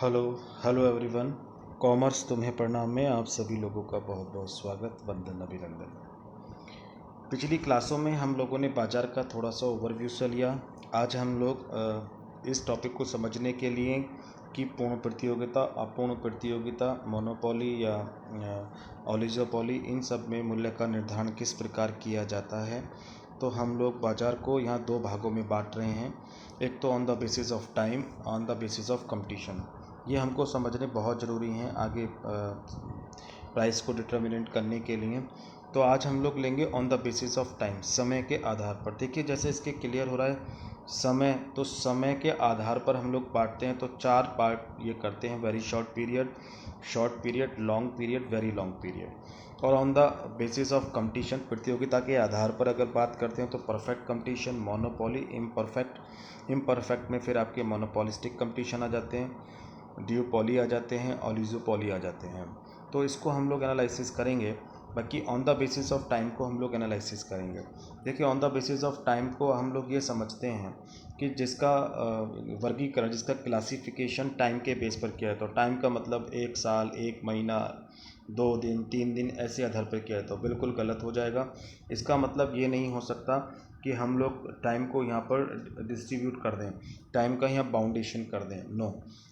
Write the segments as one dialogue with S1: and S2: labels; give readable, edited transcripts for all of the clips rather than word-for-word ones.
S1: Hello hello everyone. Commerce तुम्हें प्रणाम में आप सभी लोगों का बहुत बहुत स्वागत, वंदन, अभिनंदन। पिछली क्लासों में हम लोगों ने बाज़ार का थोड़ा सा ओवरव्यू से लिया। आज हम लोग इस टॉपिक को समझने के लिए कि पूर्ण प्रतियोगिता, अपूर्ण प्रतियोगिता, मोनोपोली या ओलिगोपोली, इन सब में मूल्य का निर्धारण किस प्रकार किया जाता है। तो हम लोग बाज़ार को यहाँ दो भागों में बांट रहे हैं। एक तो on the basis of time, on the basis of competition. ये हमको समझने बहुत ज़रूरी हैं आगे प्राइस को डिटर्मिनेट करने के लिए। तो आज हम लोग लेंगे on the basis of time, समय के आधार पर। देखिए जैसे इसके क्लियर हो रहा है समय, तो समय के आधार पर हम लोग बांटते हैं। तो चार पार्ट ये करते हैं: very short period, long period, very long period. और on the basis of competition, प्रतियोगिता के आधार पर अगर बात करते हैं तो परफेक्ट कंपटीशन, मोनोपोली, इम्परफेक्ट में फिर आपके मोनोपोलिस्टिक कंपटीशन आ जाते हैं, ड्यूपोली आ जाते हैं, ओलिगोपोली आ जाते हैं। तो इसको हम लोग एनालिसिस करेंगे। बाकी on the basis of time को हम लोग एनालिसिस करेंगे। देखिए on the basis of time को हम लोग ये समझते हैं कि जिसका वर्गीकरण, जिसका क्लासिफिकेशन टाइम के बेस पर किया है। तो टाइम का मतलब एक साल, एक महीना, 2 दिन, 3 दिन ऐसे आधार पर किया है तो बिल्कुल गलत हो जाएगा। इसका मतलब ये नहीं हो सकता कि हम लोग टाइम को यहाँ पर डिस्ट्रीब्यूट कर दें, टाइम का यहाँ बाउंडेशन कर दें। नो,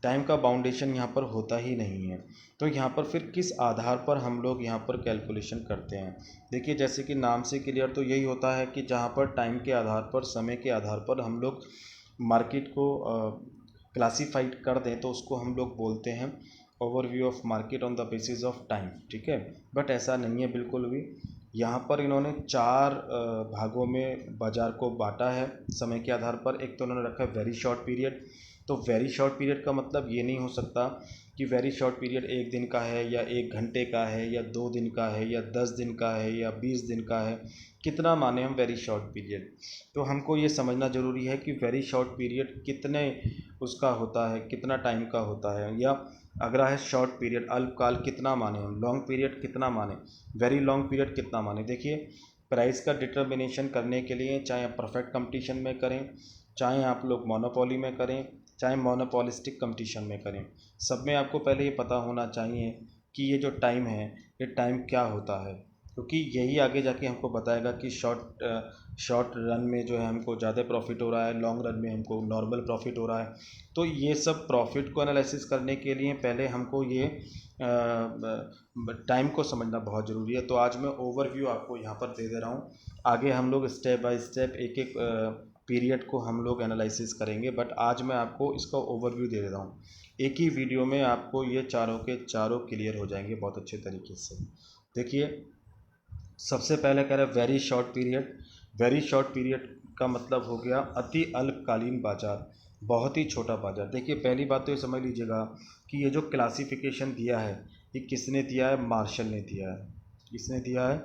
S1: टाइम का बाउंडेशन यहाँ पर होता ही नहीं है। तो यहाँ पर फिर किस आधार पर हम लोग यहाँ पर कैलकुलेशन करते हैं। देखिए जैसे कि नाम से क्लियर तो यही होता है कि जहाँ पर टाइम के आधार पर, समय के आधार पर हम लोग मार्केट को क्लासीफाइड कर दें तो उसको हम लोग बोलते हैं overview of market on the basis of time. ठीक है, बट ऐसा नहीं है बिल्कुल भी। यहाँ पर इन्होंने चार भागों में बाज़ार को बांटा है समय के आधार पर। एक तो उन्होंने रखा है वेरी शॉर्ट पीरियड। तो वेरी शॉर्ट पीरियड का मतलब ये नहीं हो सकता कि वेरी शॉर्ट पीरियड 1 दिन का है या 1 घंटे का है या 2 दिन का है या 10 दिन का है या 20 दिन का है। कितना माने हम वेरी शॉर्ट पीरियड। तो हमको ये समझना ज़रूरी है कि वेरी शॉर्ट पीरियड कितने उसका होता है, कितना टाइम का होता है। या अगर है शॉर्ट पीरियड, अल्पकाल, कितना माने हम, लॉन्ग पीरियड कितना माने, वेरी लॉन्ग पीरियड कितना माने। देखिए प्राइस का डिटर्मिनेशन करने के लिए चाहे आप परफेक्ट कंपटीशन में करें, चाहे आप लोग मोनोपोली में करें, चाहे मोनोपोलिस्टिक कंपटीशन में करें, सब में आपको पहले ये पता होना चाहिए कि ये जो टाइम है ये टाइम क्या होता है। क्योंकि यही आगे जाके हमको बताएगा कि शॉर्ट रन में जो है हमको ज़्यादा प्रॉफिट हो रहा है, लॉन्ग रन में हमको नॉर्मल प्रॉफिट हो रहा है। तो ये सब प्रॉफिट को एनालिसिस करने के लिए पहले हमको ये टाइम को समझना बहुत ज़रूरी है। तो आज मैं ओवरव्यू आपको यहाँ पर दे दे रहा हूँ। आगे हम लोग स्टेप बाय स्टेप एक एक पीरियड को हम लोग एनालिसिस करेंगे, बट आज मैं आपको इसका ओवरव्यू दे रहा हूँ। एक ही वीडियो में आपको ये चारों के चारों क्लियर हो जाएंगे बहुत अच्छे तरीके से। देखिए सबसे पहले कह रहे हैं very short period. Very short period का मतलब हो गया अति अल्पकालीन बाजार, बहुत ही छोटा बाजार। देखिए पहली बात तो ये समझ लीजिएगा कि ये जो क्लासिफिकेशन दिया है ये किसने दिया है, मार्शल ने दिया है। किसने दिया है,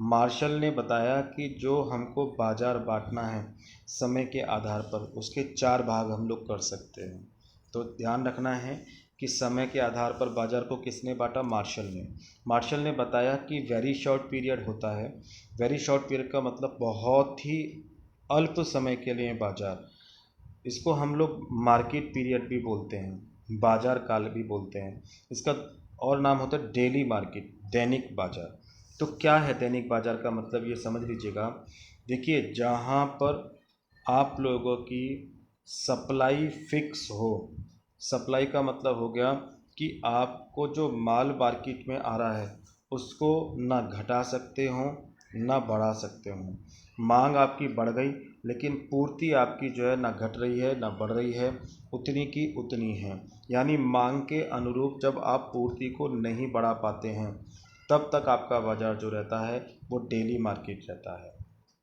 S1: मार्शल ने बताया कि जो हमको बाजार बांटना है समय के आधार पर, उसके 4 भाग हम लोग कर सकते हैं। तो ध्यान रखना है कि समय के आधार पर बाजार को किसने बांटा, मार्शल ने बताया कि वेरी शॉर्ट पीरियड होता है। वेरी शॉर्ट पीरियड का मतलब बहुत ही अल्प समय के लिए बाजार, इसको हम लोग मार्केट पीरियड भी बोलते हैं, बाजार काल भी बोलते हैं। इसका और नाम होता है डेली मार्केट, दैनिक बाजार। तो क्या है दैनिक बाजार का मतलब, ये समझ लीजिएगा। देखिए जहाँ पर आप लोगों की सप्लाई फिक्स हो, सप्लाई का मतलब हो गया कि आपको जो माल मार्केट में आ रहा है उसको ना घटा सकते हो ना बढ़ा सकते हो। मांग आपकी बढ़ गई लेकिन पूर्ति आपकी जो है ना घट रही है ना बढ़ रही है, उतनी की उतनी है। यानी मांग के अनुरूप जब आप पूर्ति को नहीं बढ़ा पाते हैं तब तक आपका बाज़ार जो रहता है वो डेली मार्केट रहता है।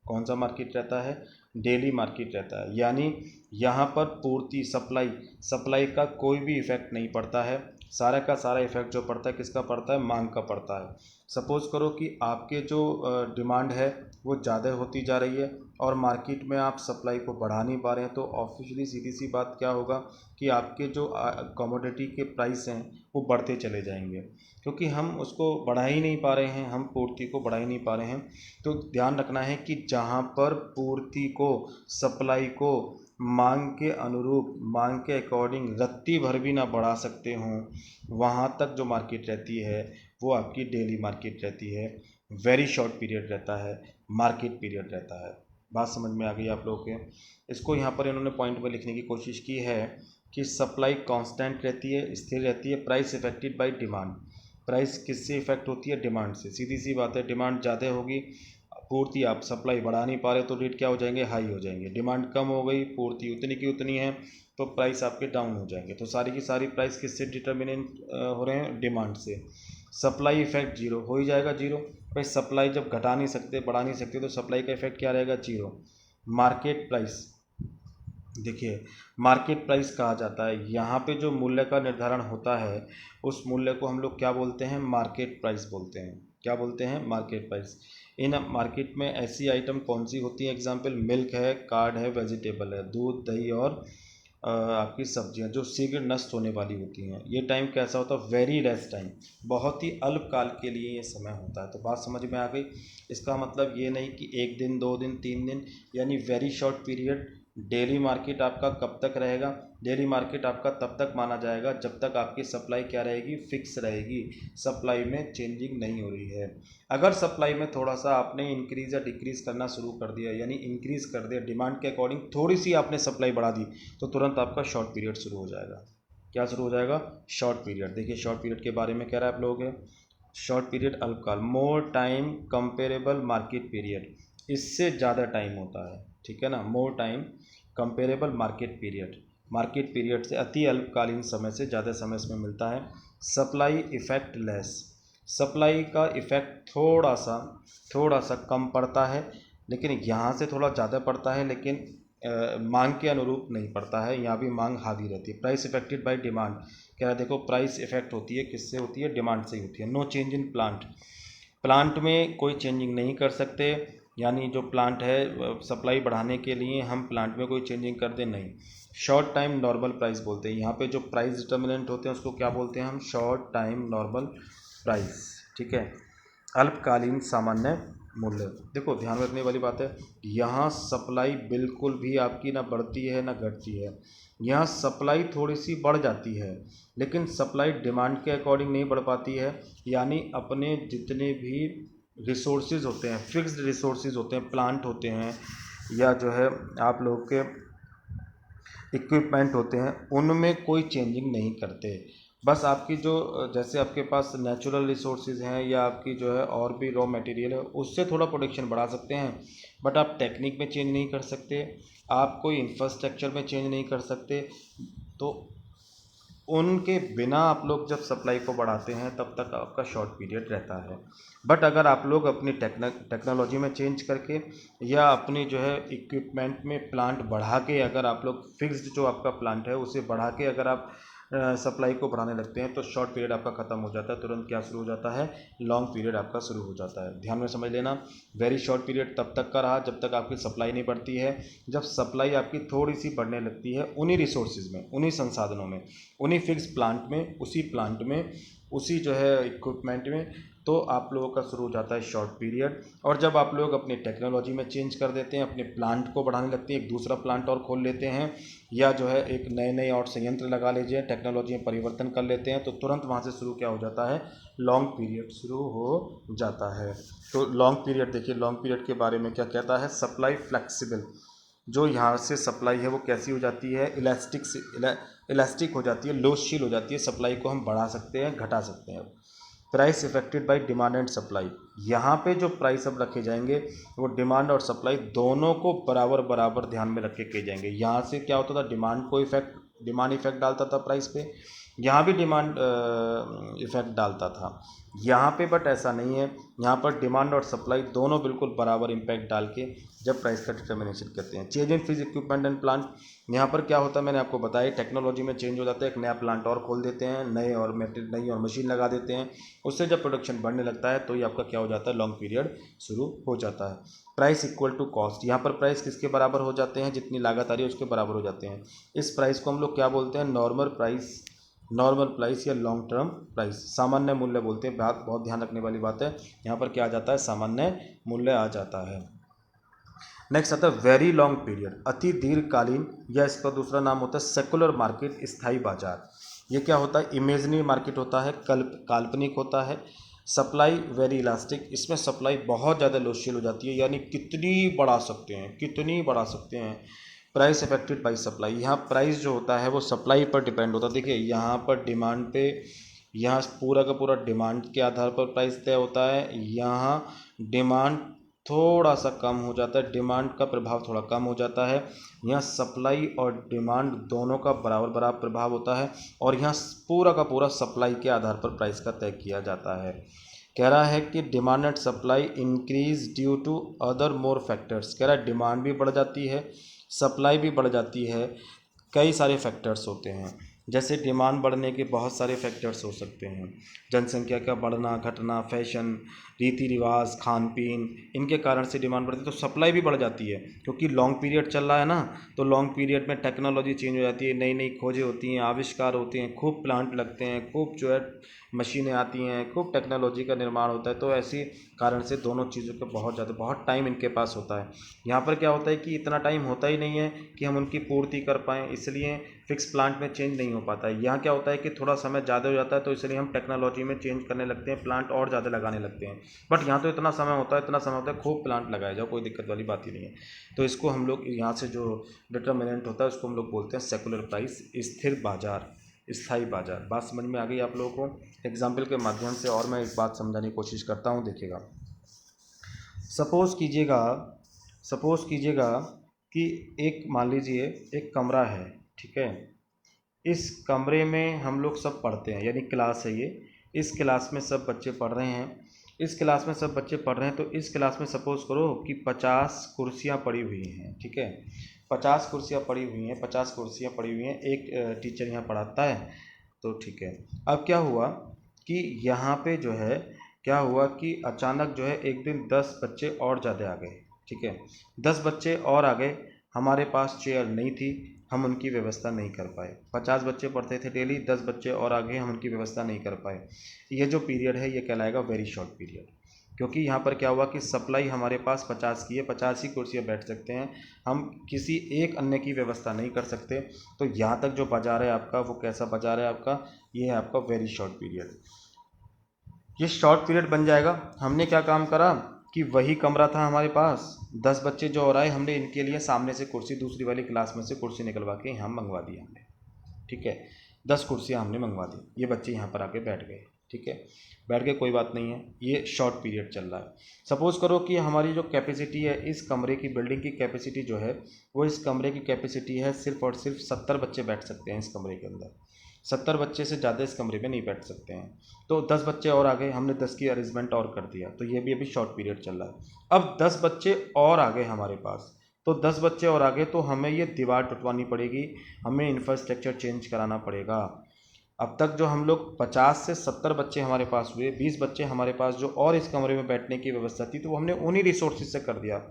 S1: कौन सा मार्केट रहता है, डेली मार्केट रहता है। यानी यहाँ पर पूर्ति, सप्लाई का कोई भी इफ़ेक्ट नहीं पड़ता है। सारा का सारा इफ़ेक्ट जो पड़ता है किसका पड़ता है, मांग का पड़ता है। सपोज़ करो कि आपके जो डिमांड है वो ज़्यादा होती जा रही है और मार्केट में आप सप्लाई को बढ़ा नहीं पा रहे हैं, तो ऑब्वियसली सीधी सी बात क्या होगा कि आपके जो कमोडिटी के प्राइस हैं वो बढ़ते चले जाएंगे, क्योंकि हम उसको बढ़ा ही नहीं पा रहे हैं, हम पूर्ति को बढ़ा ही नहीं पा रहे हैं। तो ध्यान रखना है कि जहाँ पर पूर्ति को, सप्लाई को मांग के अनुरूप, मांग के अकॉर्डिंग रत्ती भर भी ना बढ़ा सकते हों, वहाँ तक जो मार्केट रहती है वो आपकी डेली मार्केट रहती है। वेरी शॉर्ट पीरियड रहता है, मार्केट पीरियड रहता है। बात समझ में आ गई आप लोगों के? इसको यहाँ पर इन्होंने पॉइंट में लिखने की कोशिश की है कि सप्लाई कांस्टेंट रहती है, स्थिर रहती है, price affected by demand. Price किससे इफेक्ट होती है? डिमांड से। सीधी सी बात है, डिमांड ज़्यादा होगी, पूर्ति आप सप्लाई बढ़ा नहीं पा रहे तो रेट क्या हो जाएंगे? हाई हो जाएंगे। डिमांड कम हो गई, पूर्ति उतनी की उतनी है, तो प्राइस आपके डाउन हो जाएंगे। तो सारी की सारी प्राइस किससे डिटर्मिनेंट हो रहे हैं? डिमांड से। सप्लाई इफेक्ट जीरो हो ही जाएगा, जीरो। भाई सप्लाई जब घटा नहीं सकते, बढ़ा नहीं सकते, तो सप्लाई का इफेक्ट क्या रहेगा? जीरो। मार्केट प्राइस, देखिए मार्केट प्राइस कहा जाता है, यहाँ पे जो मूल्य का निर्धारण होता है उस मूल्य को हम लोग क्या बोलते हैं? मार्केट प्राइस बोलते हैं। क्या बोलते हैं? Market price. इन मार्केट में ऐसी आइटम कौन सी होती है? एग्जाम्पल मिल्क है, कार्ड है, वेजिटेबल है, दूध, दही और आपकी सब्जियां जो शीघ्र नष्ट होने वाली होती हैं। ये टाइम कैसा होता है? वेरी लेस टाइम, बहुत ही अल्पकाल के लिए ये समय होता है। तो बात समझ में आ गई? इसका मतलब ये नहीं कि 1 दिन, 2 दिन, 3 दिन, यानी very short period. Daily market आपका कब तक रहेगा? डेली मार्केट आपका तब तक माना जाएगा जब तक आपकी सप्लाई क्या रहेगी? फिक्स रहेगी, सप्लाई में चेंजिंग नहीं हो रही है। अगर सप्लाई में थोड़ा सा आपने इंक्रीज या डिक्रीज करना शुरू कर दिया, यानी इंक्रीज कर दिया डिमांड के अकॉर्डिंग, थोड़ी सी आपने सप्लाई बढ़ा दी, तो तुरंत आपका शॉर्ट पीरियड शुरू हो जाएगा। क्या शुरू हो जाएगा? Short period. देखिए शॉर्ट पीरियड के बारे में कह रहा है आप लोगों के, शॉर्ट पीरियड अल्पकाल, more time comparable market period, इससे ज़्यादा टाइम होता है, ठीक है ना? More time comparable market period, market period से अति अल्पकालीन समय से ज़्यादा समय इसमें मिलता है। सप्लाई इफेक्ट लेस, सप्लाई का इफेक्ट थोड़ा सा कम पड़ता है, लेकिन यहाँ से थोड़ा ज़्यादा पड़ता है, लेकिन मांग के अनुरूप नहीं पड़ता है, यहाँ भी मांग हावी रहती है। प्राइस इफेक्टेड बाय डिमांड, क्या देखो प्राइस इफेक्ट होती है किससे होती है? डिमांड से ही होती है। No change in plant, plant में कोई चेंजिंग नहीं कर सकते, यानी जो प्लांट है सप्लाई बढ़ाने के लिए हम प्लांट में कोई चेंजिंग कर दें, नहीं। शॉर्ट टाइम नॉर्मल प्राइस बोलते हैं, यहाँ पे जो प्राइस डिटर्मिनेंट होते हैं उसको क्या बोलते हैं हम? शॉर्ट टाइम नॉर्मल प्राइस, ठीक है। अल्पकालीन सामान्य मूल्य। देखो ध्यान रखने वाली बात है, यहाँ सप्लाई बिल्कुल भी आपकी ना बढ़ती है ना घटती है। यहाँ सप्लाई थोड़ी सी बढ़ जाती है, लेकिन सप्लाई डिमांड के अकॉर्डिंग नहीं बढ़ पाती है। यानी अपने जितने भी रिसोर्सेज होते हैं, फिक्स्ड रिसोर्सेज होते हैं, प्लांट होते हैं या जो है आप लोगों के इक्विपमेंट होते हैं, उनमें कोई चेंजिंग नहीं करते। बस आपकी जो जैसे आपके पास नेचुरल रिसोर्सेज हैं या आपकी जो है और भी रॉ मटेरियल है, उससे थोड़ा प्रोडक्शन बढ़ा सकते हैं, बट आप टेक्निक में चेंज नहीं कर सकते, आप कोई इंफ्रास्ट्रक्चर में चेंज नहीं कर सकते। तो उनके बिना आप लोग जब सप्लाई को बढ़ाते हैं तब तक आपका शॉर्ट पीरियड रहता है। बट अगर आप लोग अपनी टेक्नोलॉजी में चेंज करके या अपनी जो है इक्विपमेंट में प्लांट बढ़ा के, अगर आप लोग फिक्स्ड जो आपका प्लांट है उसे बढ़ा के अगर आप सप्लाई को बढ़ाने लगते हैं, तो शॉर्ट पीरियड आपका ख़त्म हो जाता है, तुरंत क्या शुरू हो जाता है? लॉन्ग पीरियड आपका शुरू हो जाता है। ध्यान में समझ लेना, वेरी शॉर्ट पीरियड तब तक का रहा जब तक आपकी सप्लाई नहीं बढ़ती है। जब सप्लाई आपकी थोड़ी सी बढ़ने लगती है उन्हीं रिसोर्सेज में, उन्हीं संसाधनों में, उन्हीं फिक्स प्लांट में, उसी प्लांट में, उसी जो है इक्विपमेंट में, तो आप लोगों का शुरू हो जाता है शॉर्ट पीरियड। और जब आप लोग अपनी टेक्नोलॉजी में चेंज कर देते हैं, अपने प्लांट को बढ़ाने लगते हैं, एक दूसरा प्लांट और खोल लेते हैं, या जो है एक नए नए और संयंत्र लगा लीजिए, टेक्नोलॉजी में परिवर्तन कर लेते हैं, तो तुरंत वहाँ से शुरू क्या हो जाता है? लॉन्ग पीरियड शुरू हो जाता है। तो लॉन्ग पीरियड देखिए, लॉन्ग पीरियड के बारे में क्या कहता है? सप्लाई फ्लेक्सिबल, जो यहाँ से सप्लाई है वो कैसी हो जाती है? इलास्टिक हो जाती है, लोचशील हो जाती है, सप्लाई को हम बढ़ा सकते हैं, घटा सकते हैं। Price affected by demand and supply, यहाँ पे जो प्राइस अब रखे जाएंगे वो डिमांड और सप्लाई दोनों को बराबर बराबर ध्यान में रख के किए जाएंगे। यहाँ से क्या होता था? डिमांड इफेक्ट डालता था प्राइस पे, यहाँ भी डिमांड इफेक्ट डालता था, यहाँ पे बट ऐसा नहीं है। यहाँ पर डिमांड और सप्लाई दोनों बिल्कुल बराबर इम्पैक्ट डाल के जब प्राइस का डिटर्मिनेशन करते हैं। चेंज इन फिज इक्विपमेंट एंड प्लांट, यहाँ पर क्या होता है? मैंने आपको बताया, टेक्नोलॉजी में चेंज हो जाता है, एक नया प्लांट और खोल देते हैं, नई और मशीन लगा देते हैं, उससे जब प्रोडक्शन बढ़ने लगता है तो ये आपका क्या हो जाता है? लॉन्ग पीरियड शुरू हो जाता है। प्राइस इक्वल टू कॉस्ट, यहाँ पर प्राइस किसके बराबर हो जाते हैं? जितनी लागत आ रही है उसके बराबर हो जाते हैं। इस प्राइस को हम लोग क्या बोलते हैं? नॉर्मल प्राइस या लॉन्ग टर्म प्राइस, सामान्य मूल्य बोलते हैं। बात बहुत ध्यान रखने वाली बात है, यहाँ पर क्या आ जाता है? सामान्य मूल्य आ जाता है। नेक्स्ट आता है वेरी लॉन्ग पीरियड, अति दीर्घकालीन, या इसका दूसरा नाम होता है सेकुलर मार्केट, स्थायी बाजार। ये क्या होता है? इमेजिनरी मार्केट होता है, काल्पनिक होता है। सप्लाई वेरी इलास्टिक, इसमें सप्लाई बहुत ज़्यादा लोशियल हो जाती है, यानी कितनी बढ़ा सकते हैं, कितनी बढ़ा सकते हैं। प्राइस अफेक्टेड बाई सप्लाई, यहाँ प्राइस जो होता है वो सप्लाई पर डिपेंड होता है। देखिए यहाँ पर डिमांड पे, यहाँ पूरा का पूरा डिमांड के आधार पर प्राइस तय होता है। यहाँ डिमांड थोड़ा सा कम हो जाता है, डिमांड का प्रभाव थोड़ा कम हो जाता है। यहाँ सप्लाई और डिमांड दोनों का बराबर बराबर प्रभाव होता है, और यहाँ पूरा का पूरा सप्लाई के आधार पर प्राइस का तय किया जाता है। कह रहा है कि demand and supply increase due to other more factors. कह रहा है डिमांड भी बढ़ जाती है, सप्लाई भी बढ़ जाती है, कई सारे फैक्टर्स होते हैं। जैसे डिमांड बढ़ने के बहुत सारे फैक्टर्स हो सकते हैं, जनसंख्या का बढ़ना घटना, फैशन, रीति रिवाज, खान पीन, इनके कारण से डिमांड बढ़ती है। तो सप्लाई भी बढ़ जाती है, क्योंकि लॉन्ग पीरियड चल रहा है ना, तो लॉन्ग पीरियड में टेक्नोलॉजी चेंज हो जाती है, नई नई खोजें होती हैं, आविष्कार होते हैं, खूब प्लांट लगते हैं, खूब जो है मशीनें आती हैं, खूब टेक्नोलॉजी का निर्माण होता है। तो ऐसी कारण से दोनों चीज़ों का बहुत टाइम इनके पास होता है। यहाँ पर क्या होता है कि इतना टाइम होता ही नहीं है कि हम उनकी पूर्ति कर पाएँ, इसलिए फिक्स प्लांट में चेंज नहीं हो पाता है। यहाँ क्या होता है कि थोड़ा समय ज़्यादा हो जाता है, तो इसलिए हम टेक्नोलॉजी में चेंज करने लगते हैं, प्लांट और ज़्यादा लगाने लगते हैं। बट यहाँ तो इतना समय होता है, खूब प्लांट लगाया जाओ, कोई दिक्कत वाली बात ही नहीं है। तो इसको हम लोग यहाँ से जो डिटर्मिनेंट होता है उसको हम लोग बोलते हैं सेकुलर प्राइस, स्थिर बाजार, स्थायी बाजार। बात समझ में आ गई आप लोगों को? एग्जाम्पल के माध्यम से और मैं एक बात समझाने की कोशिश करता हूँ, देखिएगा। सपोज़ कीजिएगा कि एक, मान लीजिए एक कमरा है, ठीक है। इस कमरे में हम लोग सब पढ़ते हैं, यानी क्लास है ये। इस क्लास में सब बच्चे पढ़ रहे हैं, तो इस क्लास में सपोज़ करो कि 50 कुर्सियाँ पड़ी हुई हैं, ठीक है। 50 कुर्सियाँ पड़ी हुई हैं, एक टीचर यहाँ पढ़ाता है, तो ठीक है। अब क्या हुआ कि यहाँ पे जो है, क्या हुआ कि अचानक जो है एक दिन 10 बच्चे और ज़्यादा आ गए, ठीक है। 10 बच्चे और आ गए, हमारे पास चेयर नहीं थी, हम उनकी व्यवस्था नहीं कर पाए। 50 बच्चे पढ़ते थे डेली, 10 बच्चे और आ गए, हम उनकी व्यवस्था नहीं कर पाए। ये जो पीरियड है ये कहलाएगा वेरी शॉर्ट पीरियड, क्योंकि यहाँ पर क्या हुआ कि सप्लाई हमारे पास 50 की है, 50 ही कुर्सियाँ बैठ सकते हैं, हम किसी एक अन्य की व्यवस्था नहीं कर सकते। तो यहाँ तक जो बाजार है आपका, वो कैसा बाजार है आपका? ये है आपका वेरी शॉर्ट पीरियड। ये शॉर्ट पीरियड बन जाएगा। हमने क्या काम करा कि वही कमरा था हमारे पास, 10 बच्चे जो और आए, हमने इनके लिए सामने से कुर्सी, दूसरी वाली क्लास में से कुर्सी निकलवा के यहाँ मंगवा दी हमने, ठीक है। 10 कुर्सियाँ हमने मंगवा दी, ये बच्चे यहाँ पर आके बैठ गए, ठीक है। बैठ के कोई बात नहीं है, ये शॉर्ट पीरियड चल रहा है। सपोज़ करो कि हमारी जो कैपेसिटी है इस कमरे की, बिल्डिंग की कैपेसिटी जो है, वो इस कमरे की कैपेसिटी है सिर्फ और सिर्फ 70 बच्चे बैठ सकते हैं इस कमरे के अंदर। 70 बच्चे से ज़्यादा इस कमरे में नहीं बैठ सकते हैं। तो 10 बच्चे और आ गए, हमने 10 की अरेंजमेंट और कर दिया, तो ये भी अभी शॉर्ट पीरियड चल रहा है। अब 10 बच्चे और आ गए हमारे पास, तो 10 बच्चे और आ गए, तो हमें ये दीवार टुटवानी पड़ेगी, हमें इंफ्रास्ट्रक्चर चेंज कराना पड़ेगा। अब तक जो हम लोग 50 से 70 बच्चे हमारे पास हुए, 20 बच्चे हमारे पास जो और इस कमरे में बैठने की व्यवस्था थी, तो वो हमने उन्हीं रिसोर्सेज से कर दिया,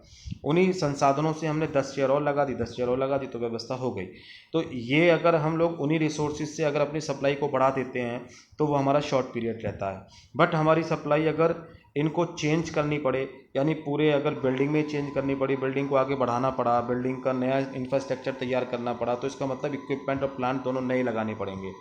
S1: उन्हीं संसाधनों से हमने 10 चेयर और लगा दी, 10 चेयर और लगा दी, तो व्यवस्था हो गई। तो ये अगर हम लोग उन्हीं रिसोर्सेज से अगर अपनी सप्लाई को बढ़ा देते हैं तो वो हमारा शॉर्ट पीरियड रहता है। बट हमारी सप्लाई अगर इनको चेंज करनी पड़े, यानी पूरे अगर बिल्डिंग में चेंज करनी पड़ी, बिल्डिंग को आगे बढ़ाना पड़ा, बिल्डिंग का नया इंफ्रास्ट्रक्चर तैयार करना पड़ा, तो इसका मतलब इक्विपमेंट और प्लांट दोनों नए लगाने पड़ेंगे।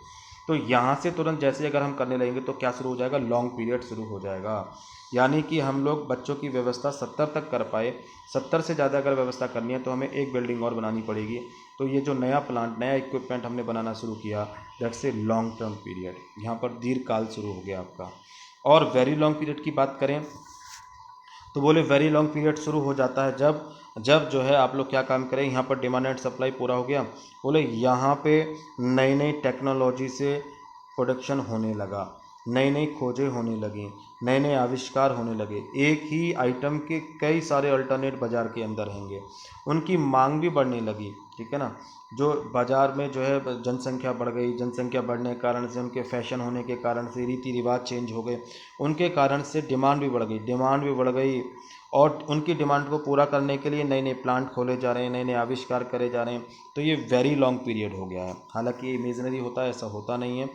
S1: तो यहाँ से तुरंत जैसे अगर हम करने लगेंगे तो क्या शुरू हो जाएगा? लॉन्ग पीरियड शुरू हो जाएगा। यानी कि हम लोग बच्चों की व्यवस्था 70 तक कर पाए, 70 से ज़्यादा अगर व्यवस्था करनी है तो हमें एक बिल्डिंग और बनानी पड़ेगी। तो ये जो नया प्लांट, नया इक्विपमेंट हमने बनाना शुरू किया, that's a long term period, यहाँ पर दीर्घकाल शुरू हो गया आपका। और वेरी लॉन्ग पीरियड की बात करें तो बोले वेरी लॉन्ग पीरियड शुरू हो जाता है जब जो है आप लोग क्या काम करें, यहाँ पर डिमांड एंड सप्लाई पूरा हो गया, बोले यहाँ पे नई नई टेक्नोलॉजी से प्रोडक्शन होने लगा, नई नई खोजें होने लगी, नए नए आविष्कार होने लगे, एक ही आइटम के कई सारे अल्टरनेट बाज़ार के अंदर रहेंगे, उनकी मांग भी बढ़ने लगी, ठीक है ना। जो बाज़ार में जो है जनसंख्या बढ़ गई, जनसंख्या बढ़ने के कारण से, उनके फैशन होने के कारण से, रीति रिवाज चेंज हो गए, उनके कारण से डिमांड भी बढ़ गई, और उनकी डिमांड को पूरा करने के लिए नए नए प्लांट खोले जा रहे हैं, नए नए आविष्कार करे जा रहे हैं। तो ये वेरी लॉन्ग पीरियड हो गया है। हालांकि ये इमेजिनरी होता है, ऐसा होता नहीं है,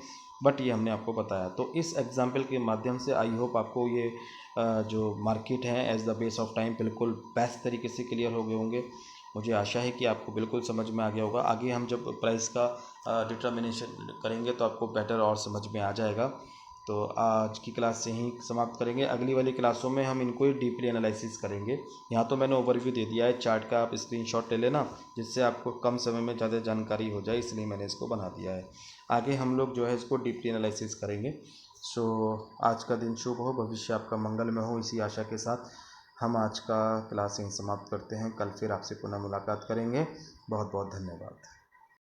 S1: बट ये हमने आपको बताया। तो इस एग्जाम्पल के माध्यम से आई होप आपको ये जो मार्केट है as the base of time बिल्कुल बेस्ट तरीके से क्लियर हो गए होंगे। मुझे आशा है कि आपको बिल्कुल समझ में आ गया होगा। आगे हम जब प्राइस का डिटर्मिनेशन करेंगे तो आपको बेटर और समझ में आ जाएगा। तो आज की क्लास यहीं समाप्त करेंगे। अगली वाली क्लासों में हम इनको ही डीपली एनालिसिस करेंगे। यहाँ तो मैंने ओवरव्यू दे दिया है, चार्ट का आप स्क्रीनशॉट ले लेना जिससे आपको कम समय में ज़्यादा जानकारी हो जाए, इसलिए मैंने इसको बना दिया है। आगे हम लोग जो है इसको डीपली एनालिसिस करेंगे। सो आज का दिन शुभ हो, भविष्य आपका मंगलमय हो, इसी आशा के साथ हम आज का क्लास यहीं समाप्त करते हैं। कल फिर आपसे पुनः मुलाकात करेंगे। बहुत बहुत धन्यवाद।